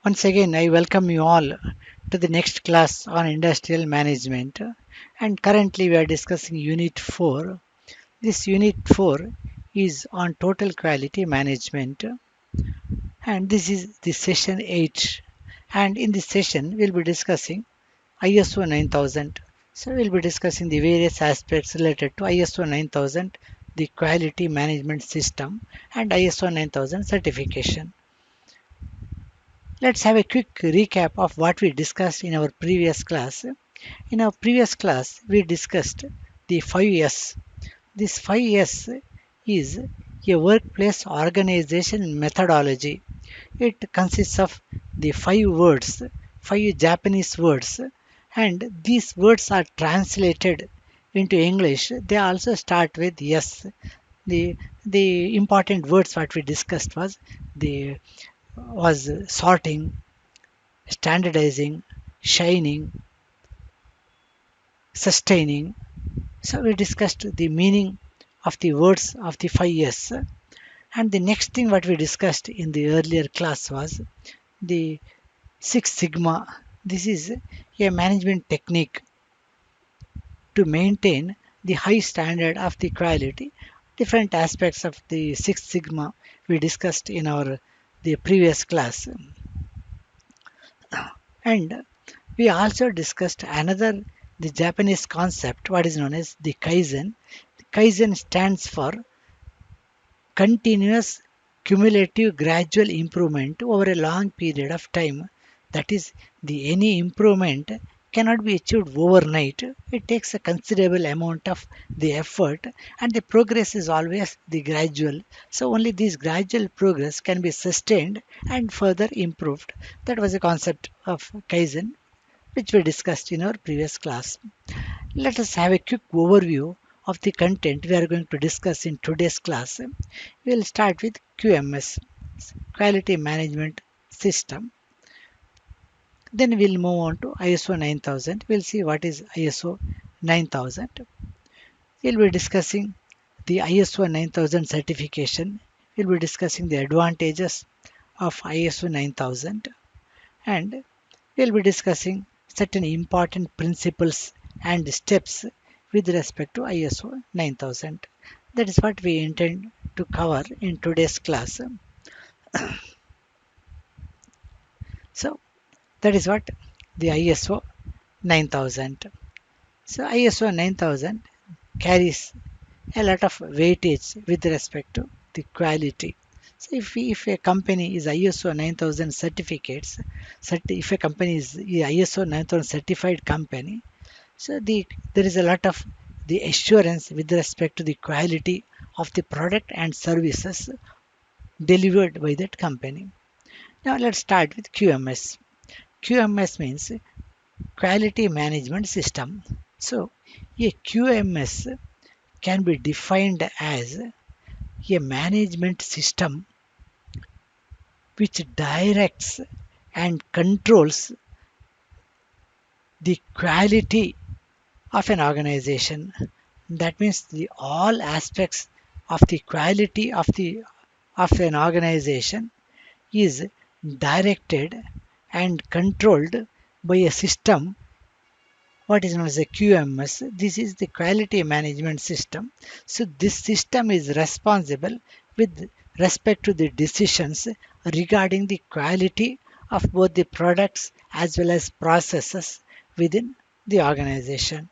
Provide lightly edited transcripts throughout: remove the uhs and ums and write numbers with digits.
Once again, I welcome you all to the next class on industrial management. And currently, we are discussing Unit 4. This Unit 4 is on total quality management, and this is the session 8. And in this session, we'll be discussing ISO 9000. So, we'll be discussing the various aspects related to ISO 9000, the quality management system, and ISO 9000 certification. Let's have a quick recap of what we discussed in our previous class. In our previous class, we discussed the 5S. This 5S is a workplace organization methodology. It consists of the five words, five Japanese words, and these words are translated into English. They also start with S. The the important words what we discussed the was sorting, standardizing, shining, sustaining. So we discussed the meaning of the words of the 5S. And the next thing what we discussed in the earlier class was the Six Sigma. This is a management technique to maintain the high standard of the quality. Different aspects of the Six Sigma we discussed in our the previous class. And we also discussed another the Japanese concept, what is known as the Kaizen. Kaizen stands for continuous cumulative gradual improvement over a long period of time. That is, the any improvement cannot be achieved overnight. It takes a considerable amount of the effort, and the progress is always the gradual. So only this gradual progress can be sustained and further improved. That was the concept of Kaizen, which we discussed in our previous class. Let us have a quick overview of the content we are going to discuss in today's class. We will start with QMS, Quality Management System. Then we'll move on to ISO 9000. We'll see what is ISO 9000. We'll be discussing the ISO 9000 certification. We'll be discussing the advantages of ISO 9000, and we'll be discussing certain important principles and steps with respect to ISO 9000. That is what we intend to cover in today's class. So that is what the ISO 9000. So ISO 9000 carries a lot of weightage with respect to the quality. So if a company is ISO 9000 certificates, if a company is a ISO 9000 certified company, so there is a lot of the assurance with respect to the quality of the product and services delivered by that company. Now let's start with QMS. QMS means Quality Management System. So a QMS can be defined as a management system which directs and controls the quality of an organization. That means the all aspects of the quality of an organization is directed and controlled by a system what is known as a QMS. This is the quality management system. So this system is responsible with respect to the decisions regarding the quality of both the products as well as processes within the organization.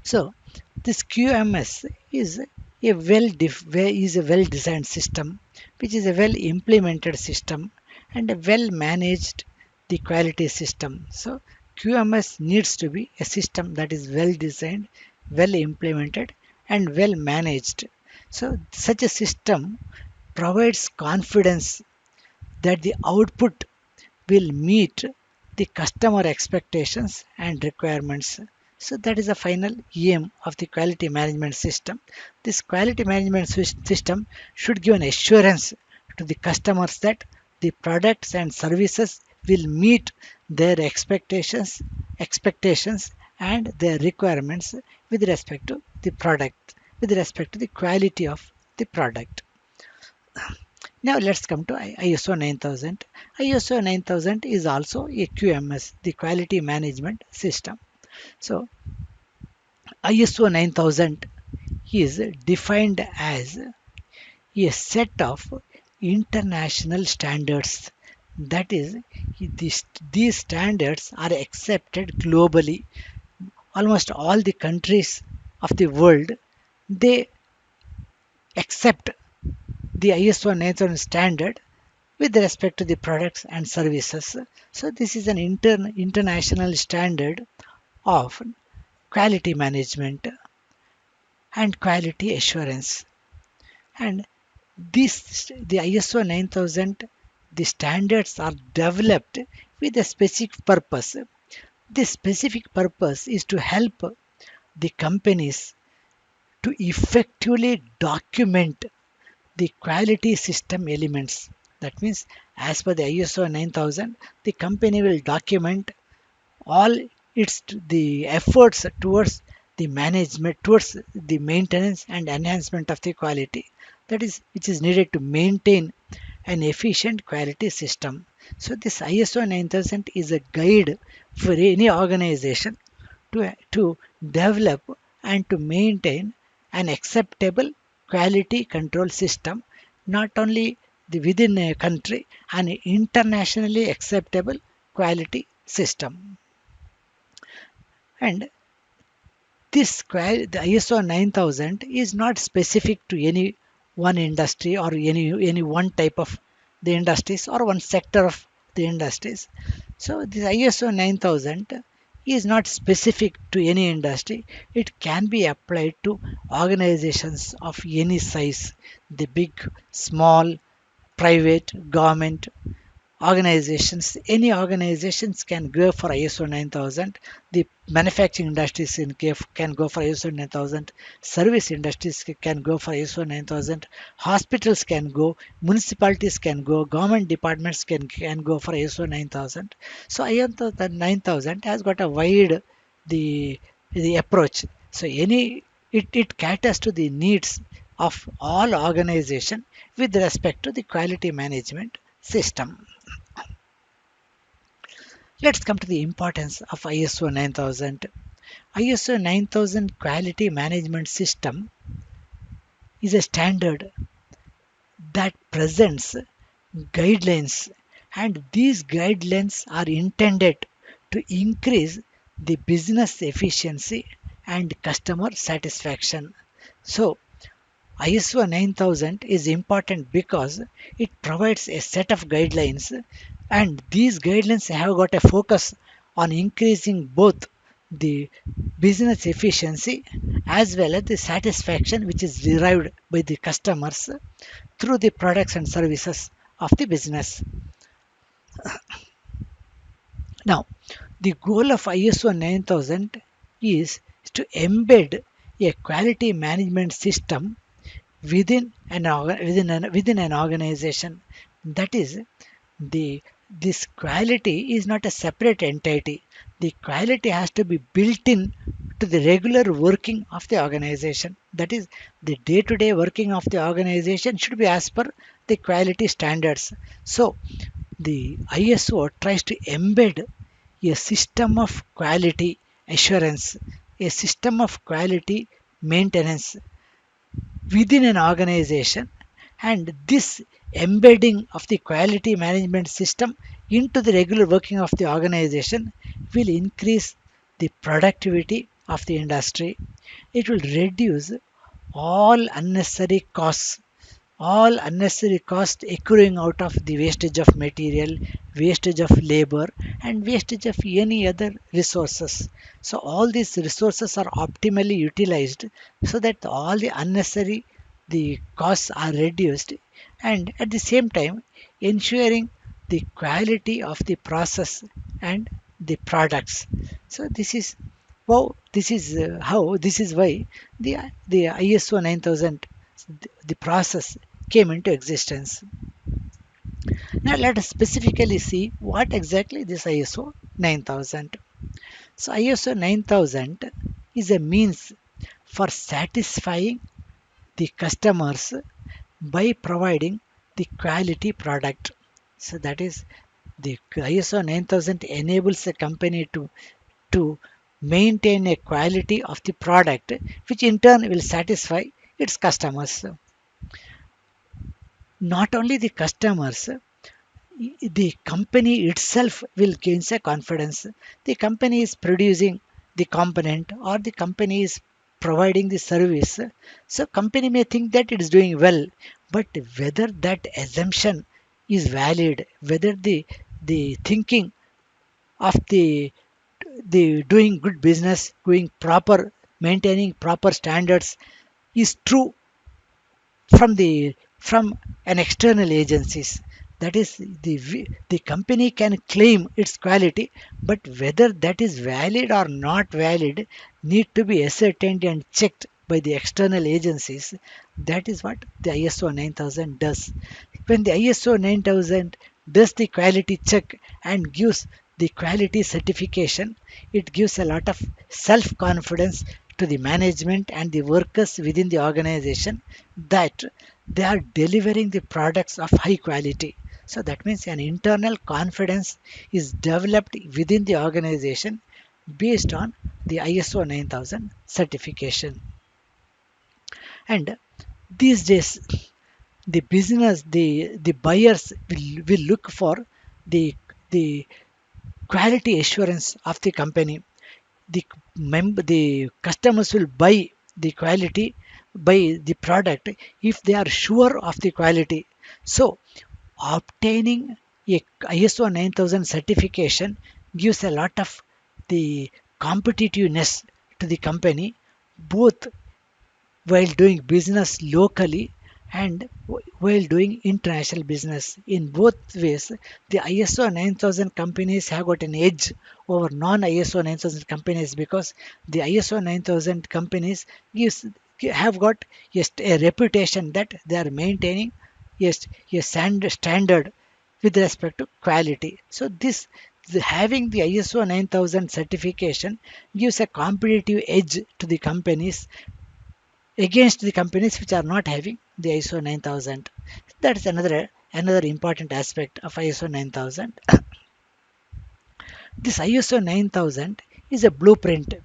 So this QMS is a well designed system, which is a well implemented system and a well managed the quality system. So QMS needs to be a system that is well designed, well implemented, and well managed. So such a system provides confidence that the output will meet the customer expectations and requirements. So that is the final aim of the quality management system. This quality management system should give an assurance to the customers that the products and services will meet their expectations and their requirements with respect to the product, with respect to the quality of the product. Now let's come to ISO 9000. ISO 9000 is also a QMS, the quality management system. So ISO 9000 is defined as a set of international standards. That is, these standards are accepted globally. Almost all the countries of the world, they accept the ISO 9000 standard with respect to the products and services. So this is an international standard of quality management and quality assurance. And the ISO 9000, the standards are developed with a specific purpose. This specific purpose is to help the companies to effectively document the quality system elements. That means, as per the ISO 9000, the company will document all the efforts towards the management, towards the maintenance and enhancement of the quality, that is which is needed to maintain an efficient quality system. So this ISO 9000 is a guide for any organization to develop and to maintain an acceptable quality control system, not only within a country, an internationally acceptable quality system. And the ISO 9000 is not specific to any one industry or any one type of the industries or one sector of the industries. So this ISO 9000 is not specific to any industry. It can be applied to organizations of any size, the big, small, private, government, organizations. Any organizations can go for ISO 9000. The manufacturing industries can go for ISO 9000. Service industries can go for ISO 9000. Hospitals can go. Municipalities can go. Government departments can go for ISO 9000. So ISO 9000 has got a wide the the approach. So it caters to the needs of all organization with respect to the quality management system. Let's come to the importance of ISO 9000. ISO 9000 quality management system is a standard that presents guidelines, and these guidelines are intended to increase the business efficiency and customer satisfaction. So ISO 9000 is important because it provides a set of guidelines, and these guidelines have got a focus on increasing both the business efficiency as well as the satisfaction which is derived by the customers through the products and services of the business. Now, the goal of ISO 9000 is to embed a quality management system within an organization. That is, the this quality is not a separate entity. The quality has to be built in to the regular working of the organization. That is, the day-to-day working of the organization should be as per the quality standards. So the ISO tries to embed a system of quality assurance, a system of quality maintenance within an organization, and this embedding of the quality management system into the regular working of the organization will increase the productivity of the industry. It will reduce all unnecessary costs, all unnecessary cost accruing out of the wastage of material, wastage of labor, and wastage of any other resources. So all these resources are optimally utilized so that all the unnecessary the costs are reduced, and at the same time ensuring the quality of the process and the products. So this is why the ISO 9000, the process came into existence. Now let us specifically see what exactly this ISO 9000. So ISO 9000 is a means for satisfying the customers by providing the quality product. So that is the ISO 9000 enables a company to maintain a quality of the product, which in turn will satisfy its customers. Not only the customers, the company itself will gain a confidence. The company is producing the component or the company is providing the service. So company may think that it is doing well, but whether that assumption is valid, whether the thinking of the doing good business, doing proper, maintaining proper standards is true from an external agencies. That is, the company can claim its quality, but whether that is valid or not valid need to be ascertained and checked by the external agencies. That is what the ISO 9000 does. When the ISO 9000 does the quality check and gives the quality certification, it gives a lot of self confidence to the management and the workers within the organization that they are delivering the products of high quality. So that means an internal confidence is developed within the organization based on the ISO 9000 certification. And these days, the buyers will look for the quality assurance of the company. The customers will buy the quality, buy the product if they are sure of the quality. So obtaining a ISO 9000 certification gives a lot of the competitiveness to the company, both while doing business locally and while doing international business. In both ways, the ISO 9000 companies have got an edge over non ISO 9000 companies, because the ISO 9000 companies gives, have got just a reputation that they are maintaining yes, a standard with respect to quality. So having the ISO 9000 certification gives a competitive edge to the companies against the companies which are not having the ISO 9000. That's another important aspect of ISO 9000. This ISO 9000 is a blueprint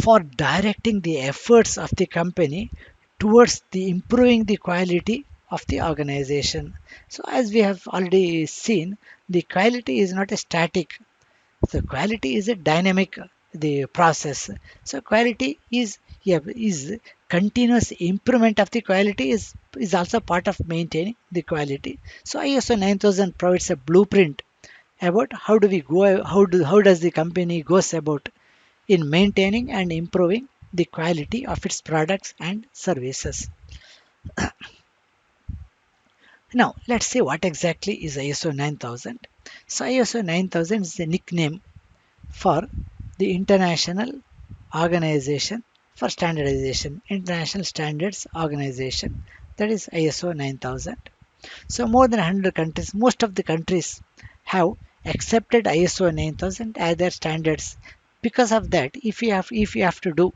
for directing the efforts of the company towards the improving the quality of the organization. So as we have already seen, the quality is not a static. So quality is a dynamic the process. So quality is, yeah, is continuous improvement of the quality is also part of maintaining the quality. So ISO 9000 provides a blueprint about how does the company goes about in maintaining and improving the quality of its products and services. Now let's see what exactly is ISO 9000. So ISO 9000 is a nickname for the International Organization for Standardization, International Standards Organization, that is ISO 9000. So more than 100 countries, most of the countries have accepted ISO 9000 as their standards. Because of that, if you have to do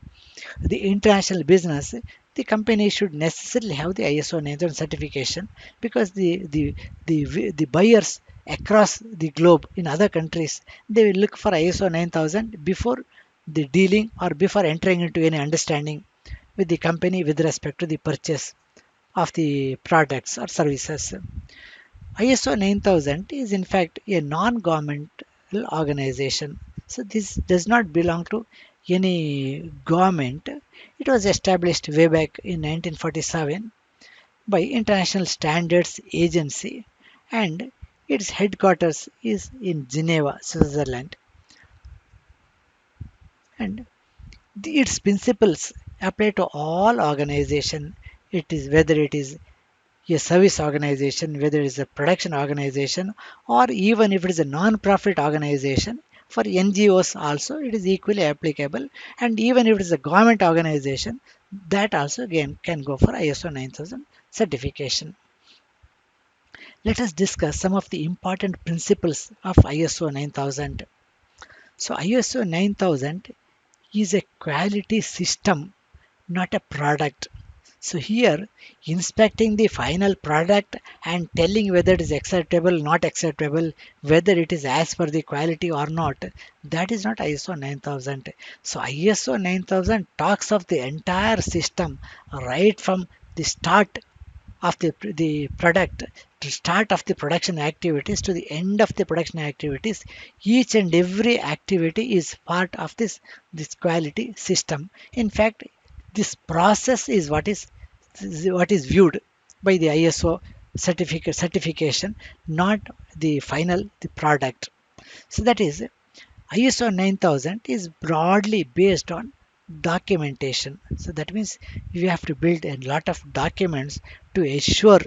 the international business, the company should necessarily have the ISO 9000 certification, because the buyers across the globe in other countries, they will look for ISO 9000 before the dealing or before entering into any understanding with the company with respect to the purchase of the products or services. ISO 9000 is in fact a non-governmental organization. So this does not belong to any government. It was established way back in 1947 by International Standards Agency, and its headquarters is in Geneva, Switzerland. And its principles apply to all organization. It is whether it is a service organization, whether it is a production organization, or even if it is a non-profit organization. For NGOs also it is equally applicable, and even if it is a government organization, that also again can go for ISO 9000 certification. Let us discuss some of the important principles of ISO 9000. So ISO 9000 is a quality system, not a product. So here, inspecting the final product and telling whether it is acceptable, not acceptable, whether it is as per the quality or not, that is not ISO 9000. So ISO 9000 talks of the entire system right from the start of the product, to start of the production activities to the end of the production activities. Each and every activity is part of this quality system. In fact, this process is what is viewed by the ISO certification, not the final the product. So that is, ISO 9000 is broadly based on documentation. So that means you have to build a lot of documents to ensure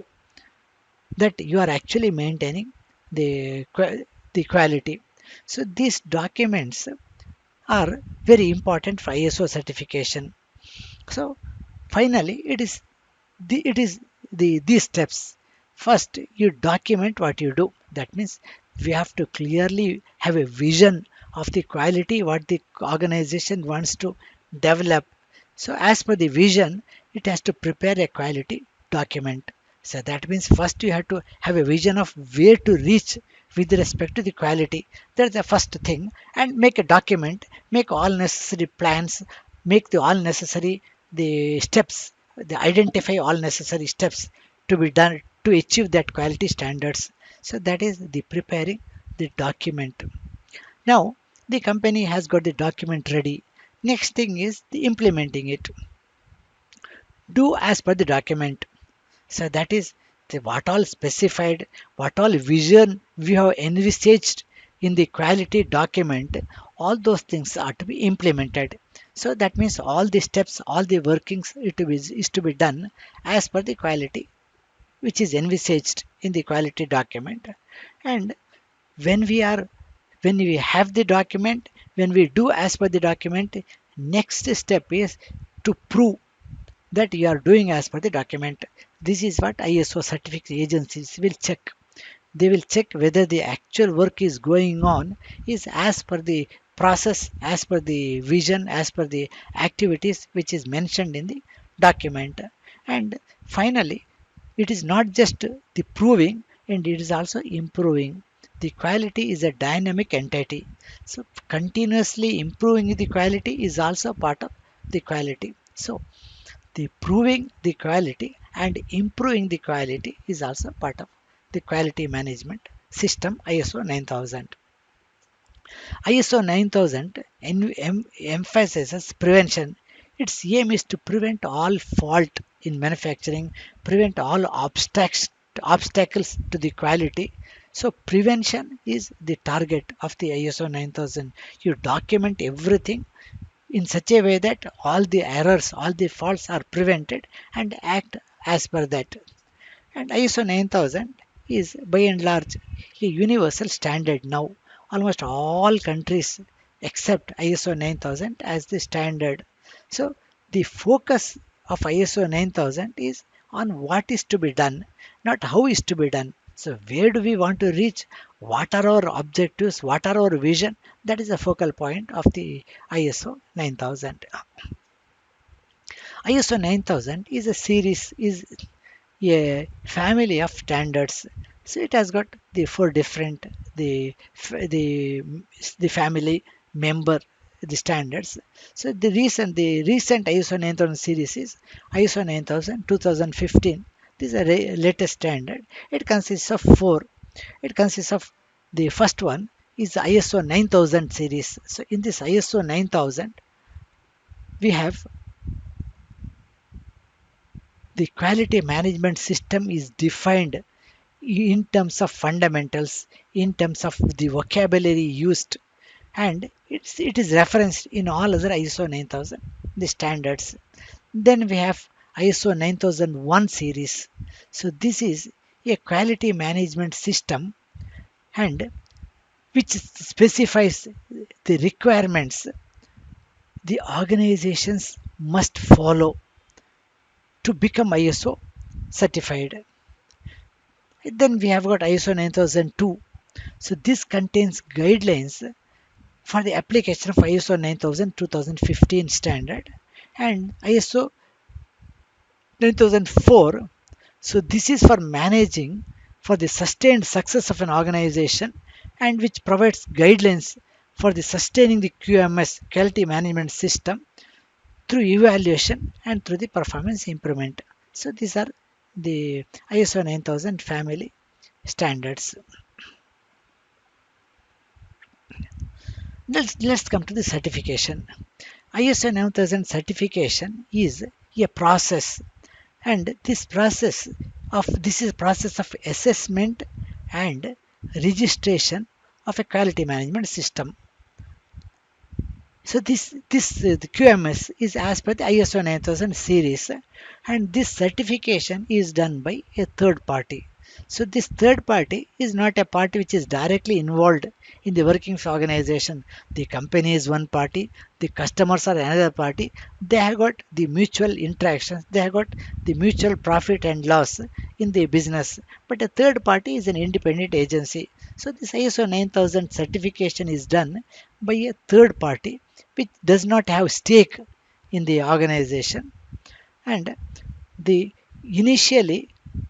that you are actually maintaining the quality. So these documents are very important for ISO certification. So finally, it is these steps. First, you document what you do. That means we have to clearly have a vision of the quality what the organization wants to develop. So as per the vision, it has to prepare a quality document. So that means first you have to have a vision of where to reach with respect to the quality. That's the first thing. And make a document, make all necessary plans, make the all necessary the steps, they identify all necessary steps to be done to achieve that quality standards. So that is the preparing the document. Now the company has got the document ready. Next thing is the implementing it. Do as per the document. So that is the what all specified, what all vision we have envisaged in the quality document, all those things are to be implemented. So that means all the steps, all the workings is to be done as per the quality which is envisaged in the quality document. And when we are when we have the document, when we do as per the document, next step is to prove that you are doing as per the document. This is what ISO certificate agencies will check. They will check whether the actual work is going on is as per the process, as per the vision, as per the activities which is mentioned in the document. And finally, it is not just the proving, and it is also improving. The quality is a dynamic entity. So continuously improving the quality is also part of the quality. So the proving the quality and improving the quality is also part of the quality management system ISO 9000. ISO 9000 emphasizes prevention. Its aim is to prevent all fault in manufacturing, prevent all obstacles to the quality. So prevention is the target of the ISO 9000. You document everything in such a way that all the errors, all the faults are prevented and act as per that. And ISO 9000 is by and large a universal standard now. Almost all countries accept ISO 9000 as the standard. So the focus of ISO 9000 is on what is to be done, not how is to be done. So where do we want to reach? What are our objectives? What are our vision? That is the focal point of the ISO 9000. ISO 9000 is a series, is a family of standards. So it has got the four different the family member the standards. So the recent ISO 9000 series is ISO 9000 2015. This is a latest standard. It consists of four. It consists of the first one is the ISO 9000 series. So in this ISO 9000 we have the quality management system is defined in terms of fundamentals, in terms of the vocabulary used, and it is referenced in all other ISO 9000 the standards. Then we have ISO 9001 series. So this is a quality management system and which specifies the requirements the organizations must follow to become ISO certified. Then we have got ISO 9002. So this contains guidelines for the application of ISO 9000 2015 standard, and ISO 9004. So this is for managing for the sustained success of an organization and which provides guidelines for the sustaining the QMS quality management system through evaluation and through the performance improvement. So these are the ISO 9000 family standards. Let's come to the certification. ISO 9000 certification is a process, and this is process of assessment and registration of a quality management system. So the QMS is as per the ISO 9000 series, and this certification is done by a third party. So this third party is not a party which is directly involved in the workings of organization. The company is one party, the customers are another party. They have got the mutual interactions, they have got the mutual profit and loss in the business. But a third party is an independent agency. So this ISO 9000 certification is done by a third party which does not have stake in the organization, and the initially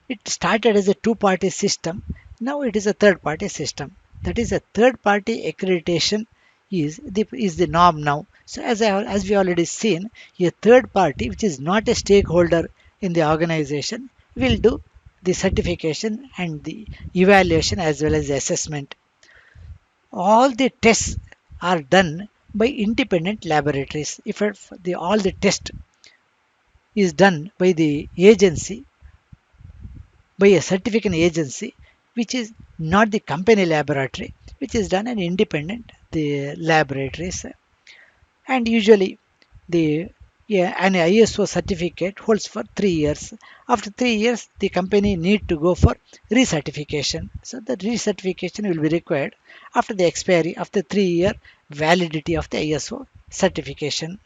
it started as a two party system. Now it is a third party system. That is a third party accreditation is the norm now. So as we already seen, a third party which is not a stakeholder in the organization will do the certification and the evaluation as well as the assessment. All the tests are done by independent laboratories. If all the test is done by the agency, by a certificate agency, which is not the company laboratory, which is done in independent the laboratories, and usually the an ISO certificate holds for 3 years. After 3 years, the company need to go for recertification. So the recertification will be required after the expiry of the 3 year validity of the ISO certification.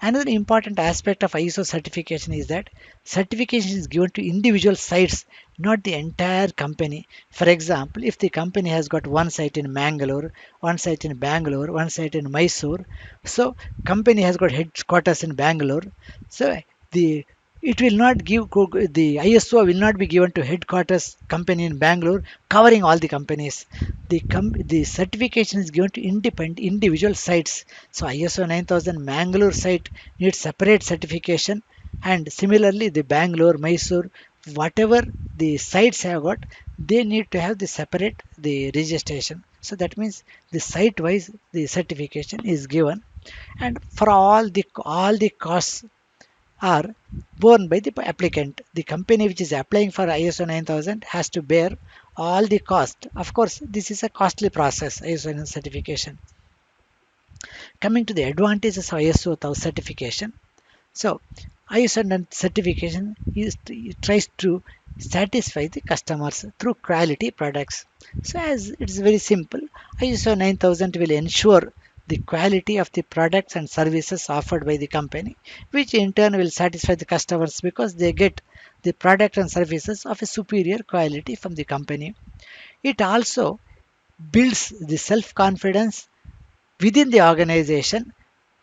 Another important aspect of ISO certification is that certification is given to individual sites, not the entire company. For example, if the company has got one site in Mangalore, one site in Bangalore, one site in Mysore, so company has got headquarters in Bangalore, so the it will not the ISO will not be given to headquarters company in Bangalore covering all the companies. The certification is given to independent individual sites. So ISO 9000 Mangalore site needs separate certification, and similarly the Bangalore, Mysore, whatever the sites have got, they need to have the separate the registration. So that means the site wise the certification is given, and for all the costs are borne by the applicant. The company which is applying for ISO 9000 has to bear all the cost. Of course, this is a costly process, ISO certification. Coming to the advantages of ISO certification. So, ISO certification it tries to satisfy the customers through quality products. So, as it's very simple, ISO 9000 will ensure the quality of the products and services offered by the company, which in turn will satisfy the customers because they get the product and services of a superior quality from the company. It also builds the self confidence within the organization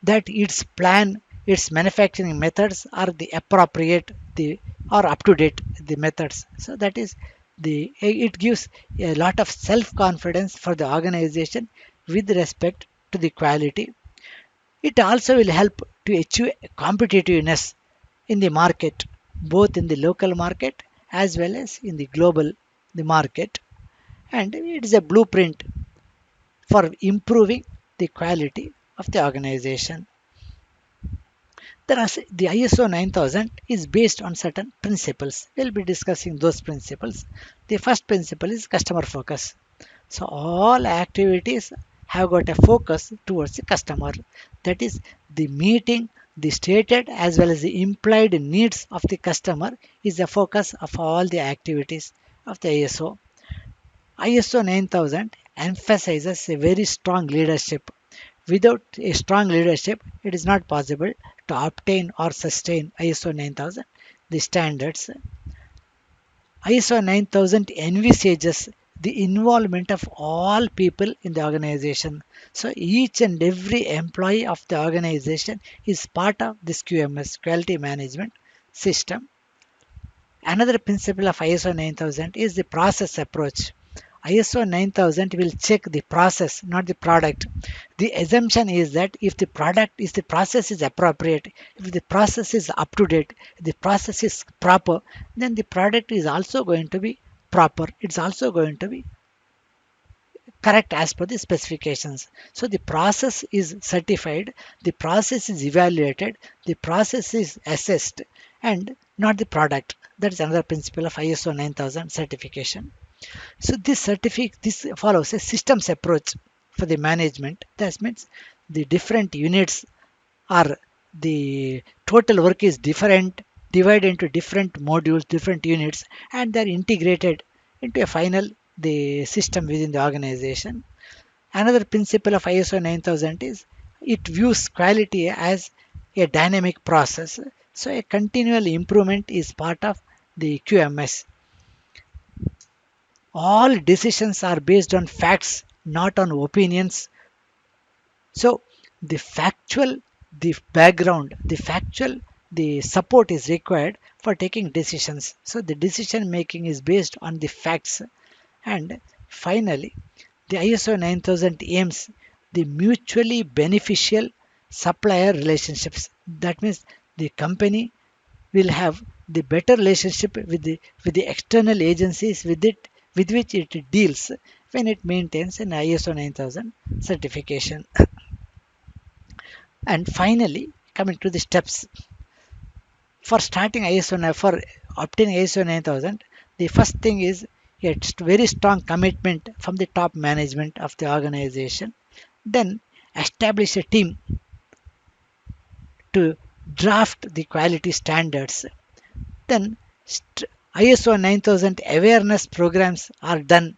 that its plan, its manufacturing methods are the appropriate, the or up to date the methods. So that is it gives a lot of self confidence for the organization with respect to the quality. It also will help to achieve competitiveness in the market, both in the local market as well as in the global the market, and it is a blueprint for improving the quality of the organization. The ISO 9000 is based on certain principles. We'll be discussing those principles. The first principle is customer focus. So all activities have got a focus towards the customer. That is the meeting, the stated as well as the implied needs of the customer is the focus of all the activities of the ISO. ISO 9000 emphasizes a very strong leadership. Without a strong leadership, it is not possible to obtain or sustain ISO 9000 the standards. ISO 9000 envisages the involvement of all people in the organization. So each and every employee of the organization is part of this QMS quality management system. Another principle of ISO 9000 is the process approach. ISO 9000 will check the process, not the product. The assumption is that if the process is appropriate, if the process is up to date, if the process is proper, then the product is also going to be proper. It's also going to be correct as per the specifications. So the process is certified, the process is evaluated, the process is assessed, and not the product. That is another principle of ISO 9000 certification. So this follows a systems approach for the management. That means the different units are the total work is different, divided into different modules, different units, and they're integrated into a final the system within the organization. Another principle of ISO 9000 is it views quality as a dynamic process. So a continual improvement is part of the QMS. All decisions are based on facts, not on opinions. So the factual, the background, the factual, the support is required for taking decisions. So the decision making is based on the facts. And finally, the ISO 9000 aims the mutually beneficial supplier relationships. That means the company will have the better relationship with the external agencies with which it deals when it maintains an ISO 9000 certification. And finally, coming to the steps for starting for obtaining ISO 9000, the first thing is a very strong commitment from the top management of the organization. Then establish a team to draft the quality standards. Then ISO 9000 awareness programs are done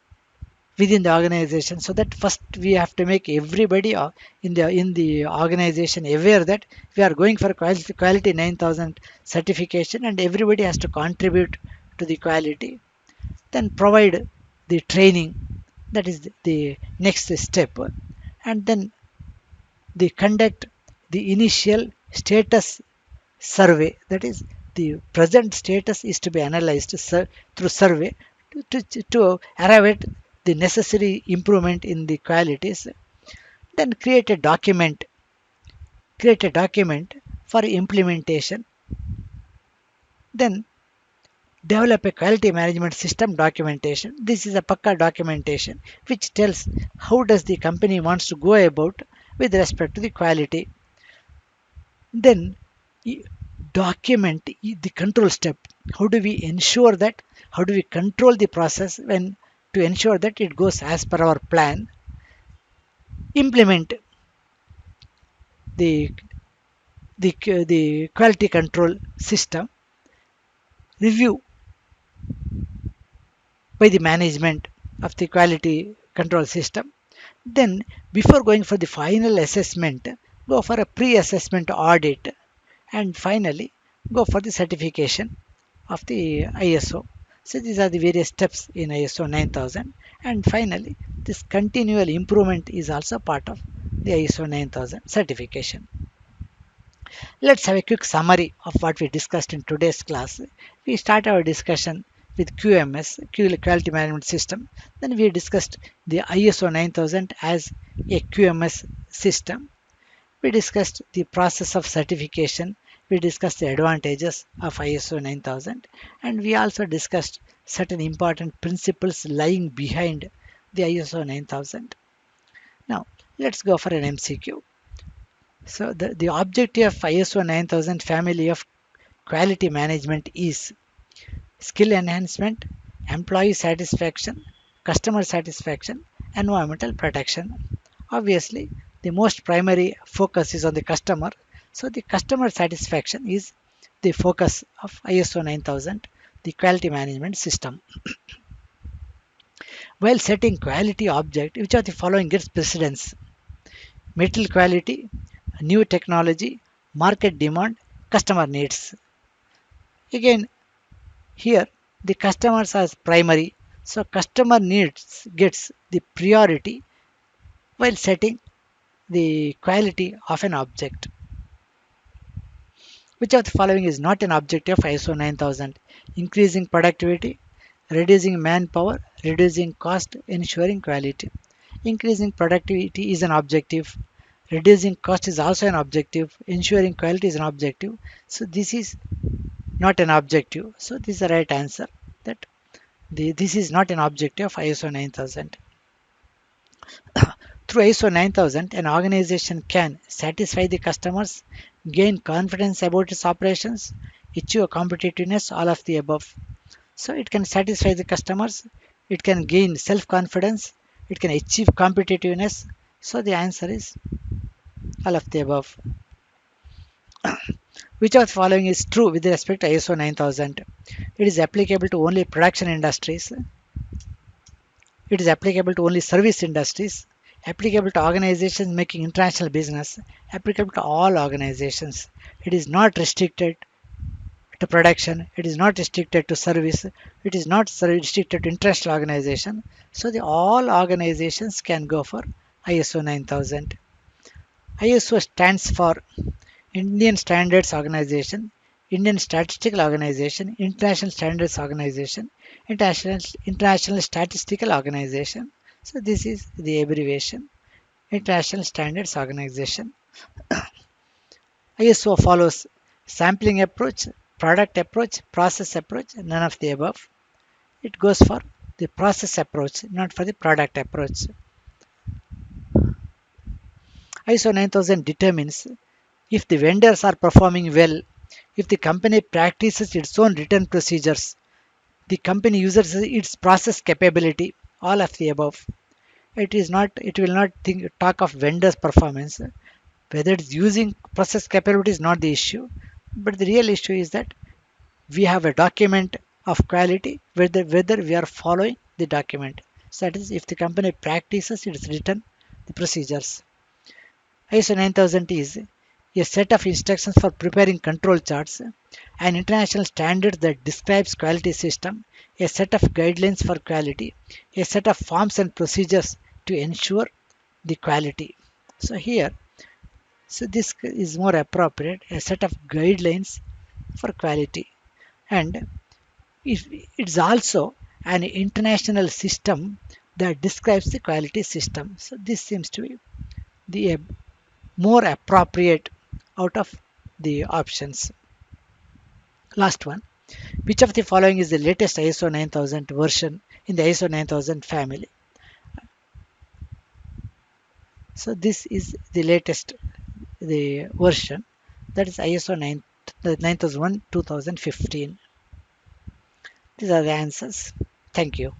within the organization, so that first we have to make everybody in the organization aware that we are going for quality 9000 certification, and everybody has to contribute to the quality. Then provide the training, that is the next step. And then they conduct the initial status survey, that is the present status is to be analyzed through survey to arrive at the necessary improvement in the qualities. Then create a document for implementation. Then develop a quality management system documentation. This is a pakka documentation which tells how does the company wants to go about with respect to the quality. Then document the control step. How do we ensure that? How do we control the process when to ensure that it goes as per our plan? Implement the the quality control system. Review by the management of the quality control system. Then, before going for the final assessment, go for a pre-assessment audit, and finally go for the certification of the ISO. So these are the various steps in ISO 9000, and finally this continual improvement is also part of the ISO 9000 certification. Let's have a quick summary of what we discussed in today's class. We start our discussion with QMS, Quality Management System. Then we discussed the ISO 9000 as a QMS system. We discussed the process of certification. We discussed the advantages of ISO 9000, and we also discussed certain important principles lying behind the ISO 9000. Now, let's go for an MCQ. So, the objective of ISO 9000 family of quality management is skill enhancement, employee satisfaction, customer satisfaction, environmental protection. Obviously, the most primary focus is on the customer. So the customer satisfaction is the focus of ISO 9000, the quality management system. While setting quality object, which of the following gets precedence? Material quality, new technology, market demand, customer needs. Again, here the customers as primary, so customer needs gets the priority while setting the quality of an object. Which of the following is not an objective of ISO 9000? Increasing productivity, reducing manpower, reducing cost, ensuring quality. Increasing productivity is an objective. Reducing cost is also an objective. Ensuring quality is an objective. So this is not an objective. So this is the right answer. That this is not an objective of ISO 9000. Through ISO 9000, an organization can satisfy the customers, gain confidence about its operations, achieve competitiveness, all of the above. So it can satisfy the customers, it can gain self-confidence, it can achieve competitiveness. So the answer is all of the above. Which of the following is true with respect to ISO 9000? It is applicable to only production industries. It is applicable to only service industries, applicable to organizations making international business, applicable to all organizations. It is not restricted to production, it is not restricted to service, it is not restricted to international organization. So the all organizations can go for ISO 9000. ISO stands for Indian Standards Organization, Indian Statistical Organization, International Standards Organization, International Statistical Organization. So this is the abbreviation, International Standards Organization. ISO follows sampling approach, product approach, process approach, none of the above. It goes for the process approach, not for the product approach. ISO 9000 determines if the vendors are performing well, if the company practices its own written procedures, the company uses its process capability, all of the above. It will not talk of vendors' performance. Whether it's using process capability is not the issue, but the real issue is that we have a document of quality, whether we are following the document. So that is if the company practices its written the procedures. ISO 9000 is a set of instructions for preparing control charts, an international standard that describes quality system, a set of guidelines for quality, a set of forms and procedures to ensure the quality. So here, so this is more appropriate, a set of guidelines for quality. And it's also an international system that describes the quality system. So this seems to be the more appropriate out of the options. Last one. Which of the following is the latest ISO 9000 version in the ISO 9000 family? So this is the latest the version, that is ISO 9001 2015. These are the answers. Thank you.